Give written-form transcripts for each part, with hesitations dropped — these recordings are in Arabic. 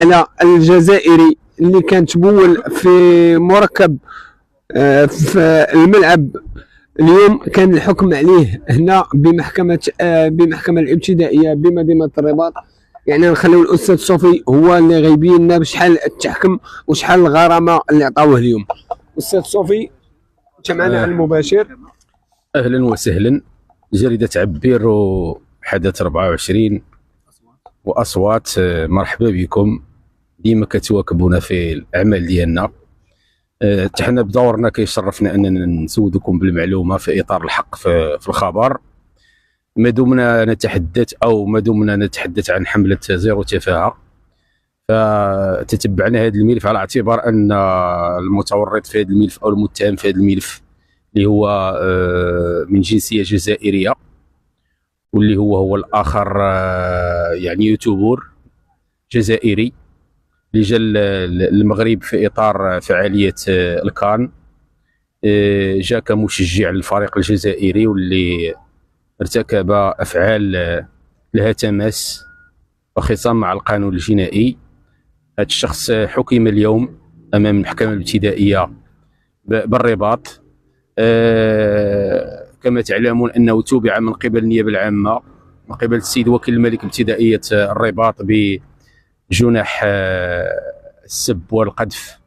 على الجزائري اللي كان تبول في مركب في الملعب. اليوم كان الحكم عليه هنا بمحكمة الابتدائية بمدينة الرباط. يعني نخليو الأستاذ صوفي هو اللي غيبين لنا بشحال التحكم وشحال الغرامة اللي عطاوه اليوم. أستاذ صوفي أنت معنا على المباشر. أهلا وسهلا. جريدة عبير وحدث 24 وأصوات، مرحبا بكم. ديما كتواكبونا في الأعمال ديالنا. حنا بدورنا كيشرفنا أننا نسودكم بالمعلومة في إطار الحق في الخبر. ما دمنا نتحدث عن حملة زيرو تفاهة، فتتبعنا هذا الملف على اعتبار أن المتورط في هذا الملف أو المتهم في هذا الملف اللي هو من جنسية جزائرية، واللي هو الآخر يعني يوتيوبر جزائري اللي جا المغرب في إطار فعالية الكان. جا كمشجع للفريق الجزائري واللي ارتكب أفعال لها تماس وخصام مع القانون الجنائي. هذا الشخص حكم اليوم أمام المحكمة الابتدائية بالرباط. كما تعلمون أنه توبع من قبل النيابة العامة، من قبل السيد وكيل الملك ابتدائية الرباط بجنح السب والقذف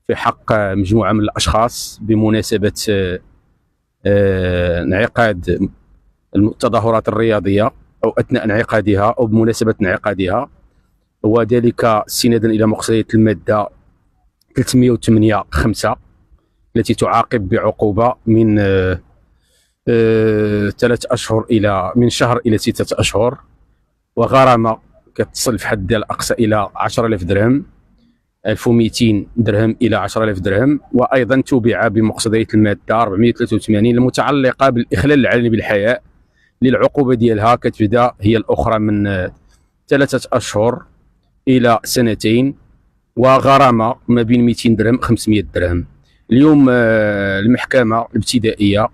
في حق مجموعة من الأشخاص بمناسبة انعقاد التظاهرات الرياضية أو أثناء انعقادها أو بمناسبة انعقادها، وذلك استنادا إلى مقتضيات المادة 308(5) التي تعاقب بعقوبة من 3 أشهر من شهر إلى 6 أشهر، وغرامة كتصل في حدها الأقصى إلى 10,000 درهم، 1200 درهم إلى 10,000 درهم. وأيضا توبع بمقتضيات المادة 483 المتعلقة بالإخلال العلني بالحياء، للعقوبة ديالها كتبدا هي الأخرى من 3 أشهر إلى 2 سنين، وغرامة ما بين 200 درهم 500 درهم. اليوم المحكمة الابتدائية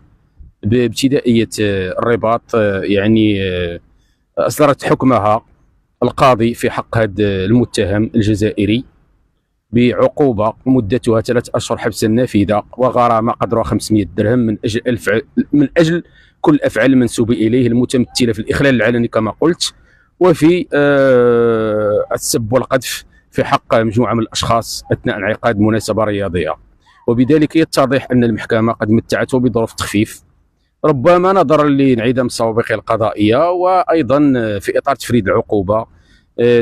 بابتدائية الرباط يعني أصدرت حكمها القاضي في حق هذا المتهم الجزائري بعقوبة مدتها 3 أشهر حبسا نافذة وغرامة قدرها 500 درهم من أجل كل الأفعال المنسوبة إليه المتمثلة في الإخلال العلني كما قلت، وفي السب والقذف في حق مجموعة من الأشخاص أثناء انعقاد مناسبة رياضية. وبذلك يتضح أن المحكمة قد متعته بظروف تخفيف، ربما نظرا لانعدام السوابق القضائية، وأيضا في إطار تفريد العقوبة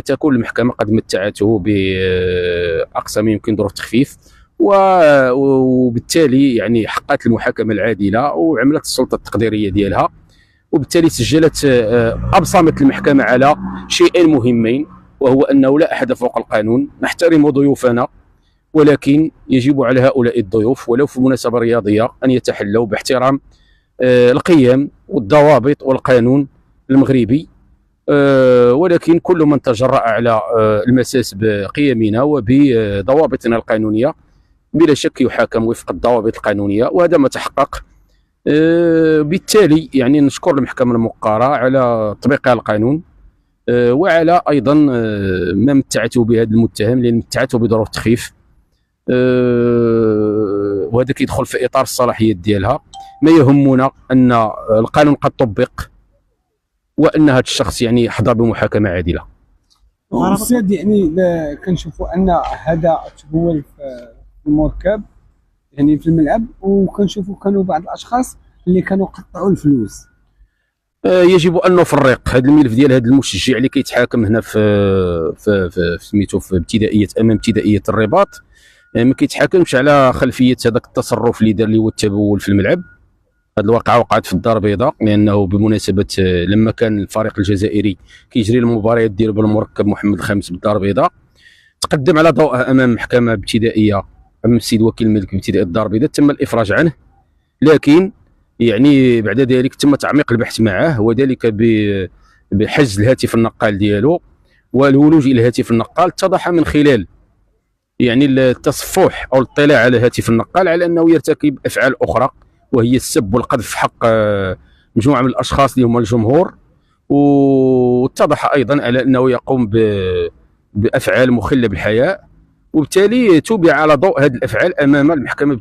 تكون المحكمة قد متعته بأقصى ما يمكن ظروف تخفيف، وبالتالي يعني حققت المحاكمة العادلة وعملت السلطة التقديرية ديالها. وبالتالي سجلت أبصمت المحكمة على شيئين مهمين، وهو أنه لا أحد فوق القانون. نحترم ضيوفنا، ولكن يجب على هؤلاء الضيوف ولو في مناسبة رياضية أن يتحلوا باحترام القيم والضوابط والقانون المغربي. ولكن كل من تجرأ على المساس بقيمنا وبضوابطنا القانونية بلا شك يحاكم وفق الضوابط القانونية، وهذا ما تحقق. بالتالي يعني نشكر المحكمة الموقرة على تطبيقها القانون، وعلى أيضا ما متعته بهذا المتهم، لأن متعته بظروف تخفيف، وهذا كيدخل في إطار الصلاحيات ديالها. ما يهمنا أن القانون قد طبق، وأن هذا الشخص يعني حظى بمحاكمة عادلة. أستاذ يعني كنشوفوا أن هذا تبول في المركب يعني في الملعب، وكنشوفوا كانوا بعض الأشخاص اللي كانوا قطعوا الفلوس. يجب ان نفرق هذا الملف ديال هذا المشجع اللي كيتحاكم هنا في سميتو في ابتدائيه امام ابتدائيه الرباط. ما كيتحاكمش على خلفيه هذاك التصرف اللي دار، اللي هو التبول في الملعب. هذه الواقعه وقعت في الدار البيضاء، لانه بمناسبه لما كان الفريق الجزائري كيجري المباريات ديالو بالمركب محمد الخامس بالدار البيضاء، تقدم على ضوءها امام محكمه ابتدائيه امام السيد وكيل الملك ابتدائيه الدار البيضاء، تم الافراج عنه. لكن يعني بعد ذلك تم تعميق البحث معه، وذلك بحجز الهاتف النقال ديالو والولوج الى الهاتف النقال. اتضح من خلال يعني التصفح او الاطلاع على الهاتف النقال على انه يرتكب افعال اخرى، وهي السب والقذف في حق مجموعه من الاشخاص اللي هم الجمهور. واتضح ايضا على انه يقوم بافعال مخله بالحياء، وبالتالي تبع على ضوء هذه الافعال امام المحكمه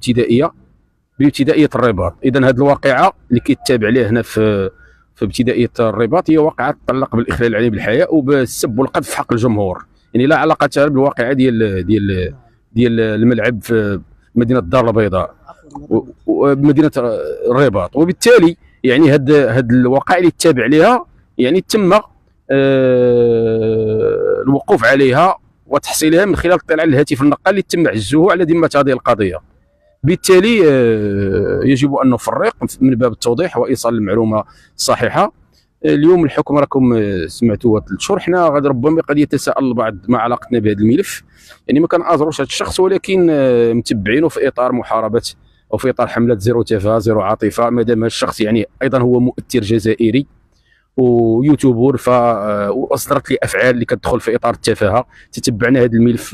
بابتدائيه الرباط. اذا هذه الواقعه اللي كيتابع عليها هنا في ابتدائيه الرباط هي واقعه تتعلق بالاخلال العلني بالحياء وبالسب والقذف في حق الجمهور، يعني لا علاقه لها بالواقعه ديال الملعب في مدينه الدار البيضاء ومدينه الرباط. وبالتالي يعني هاد الوقائع اللي تتابع عليها يعني تم الوقوف عليها وتحصيلها من خلال الاطلاع على الهاتف النقال اللي تم عزوه على ذمه هذه القضيه. بالتالي يجب ان نفرق من باب التوضيح وايصال المعلومه الصحيحه. اليوم الحكم راكم سمعتوا 3 شهور، حنا غادي ربما قد يتساءل البعض ما علاقتنا بهذا الملف، يعني ما كنعذروش هذا الشخص ولكن متبعينه في اطار محاربه او في اطار حمله زيرو تفاهه زيرو عاطفه، ما دام هذا الشخص يعني ايضا هو مؤثر جزائري ويوتيوبر واصدرت لي افعال اللي كتدخل في اطار التفاهه. تتبعنا هذا الملف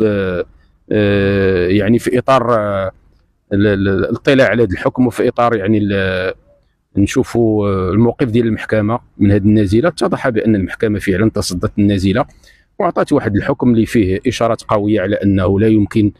يعني في اطار الاطلاع على هذا الحكم وفي اطار يعني نشوفوا الموقف ديال المحكمه من هذه النازله. اتضح بان المحكمه فعلا تصدت النازله واعطت واحد الحكم اللي فيه اشارات قويه على انه لا يمكن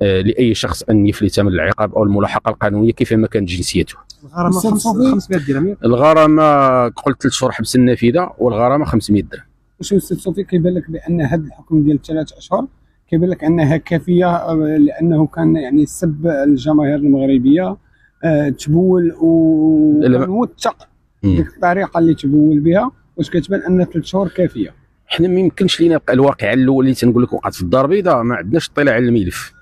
لاي شخص ان يفلت من العقاب او الملاحقه القانونيه كيفما كانت جنسيته. الغرامه 500 درهم. الغرامه قلت 3 شهور حبس النافذه والغرامه 500 درهم. واش استاذ صوفي كيبان لك بان هذا الحكم ديال 3 اشهر كيبان لك انها كافيه لانه كان يعني سب الجماهير المغربيه تبول وموثق ديك الطريقه اللي تبول بها؟ واش كتبان ان 3 شهور كافيه؟ حنا ما يمكنش لينا بقى الواقعه الاول اللي تنقول لك وقعت في الدار البيضاء ما عندناش اطلاع على الملف،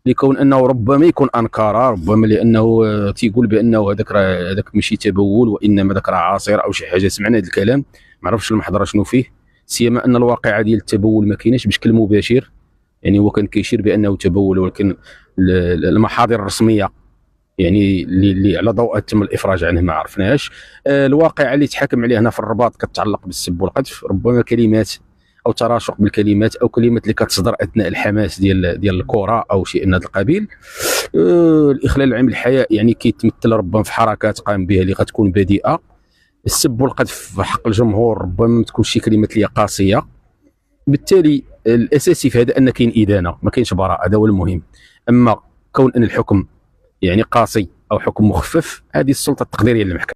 لكون انه ربما يكون انكر، ربما لانه تيقول بانه هذاك ماشي تبول وانما ذاك راه عاصر او شي حاجه. سمعنا هذا الكلام ما عرفتش المحضره شنو فيه، سيما ان الواقعه ديال التبول ما كايناش بشكل مباشر، يعني هو كان كيشير بانه تبول، ولكن المحاضر الرسميه يعني اللي على ضوءها تم الافراج عنه ما عرفناش. الواقعه اللي تحاكم عليها هنا في الرباط كتتعلق بالسب والقذف، ربما كلمات او تراشق بالكلمات او كلمات اللي كتصدر اثناء الحماس ديال الكره او شيء من هذا القبيل. الاخلال العام بالحياء يعني كيتمثل ربما في حركات قام بها اللي غتكون بذيئه. السب والقذف في حق الجمهور ربما ما تكونش شي كلمات اللي قاسيه. بالتالي الاساسي في هذا ان كاين ادانه ما كاينش براءه، هذا هو المهم. اما كون ان الحكم يعني قاسي او حكم مخفف هذه السلطه التقديريه للمحكمه.